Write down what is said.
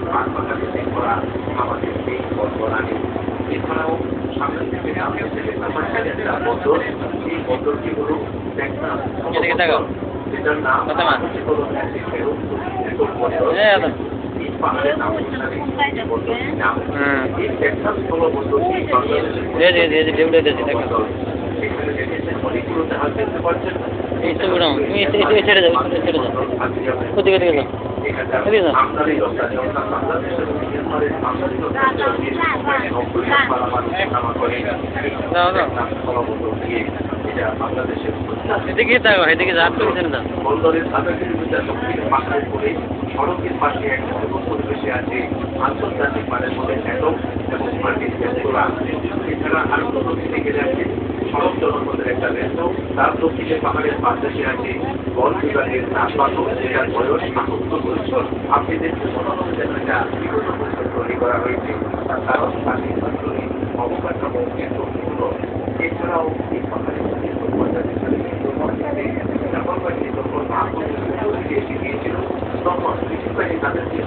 পাট বাগানে করা আমাদের এই বর্তমানে এছাড়াও সামনে থেকে আমি একটা বন্দর এই বন্দরটি হলো একটা যেটার নাম হলো এই পাহাড়ের নাম অনুসারে এই বন্দরটির নাম এই একটা স্থল বন্দরটি সেখানে দেখেছেন অনেকগুলো জাহাজ দেখতে পাচ্ছেন ছেড়ে যাও কোথায় গেল আমদানি রপ্তানি অর্থাৎ বাংলাদেশের মিয়ানমারের আমদানি রপ্তানি 90 করে স্থলবন্দর দিয়ে এটা বাংলাদেশের বন্দরের 7 কিলোমিটার দক্ষিণে পাহাড়ের পরে সড়কের পাশে এক অদ্ভুত পরিবেশে আছে আন্তর্জাতিক মানের মধ্যে ন্যাটো এবং মার্কিন রেস্তোরাঁ। এছাড়া আরো নদী থেকে যাচ্ছে সড়ক জনপদের একটা রেস্তোরাঁ। তার দক্ষিণে পাহাড়ের পাশে আছে বন বিভাগের নাটবান্ধব যেটার বয়স ৭৮ বছর। আপনি দেখতে মনে হচ্ছে এটা বিগত বছর তৈরি করা হয়েছে, তার কারণ প্রাচীন অঞ্চলে অবকাঠামো এত উন্নত। এছাড়াও এই পাহাড়ের যখন এসে গিয়েছিল তখন ব্রিটিশ বাহিনী তাদেরকে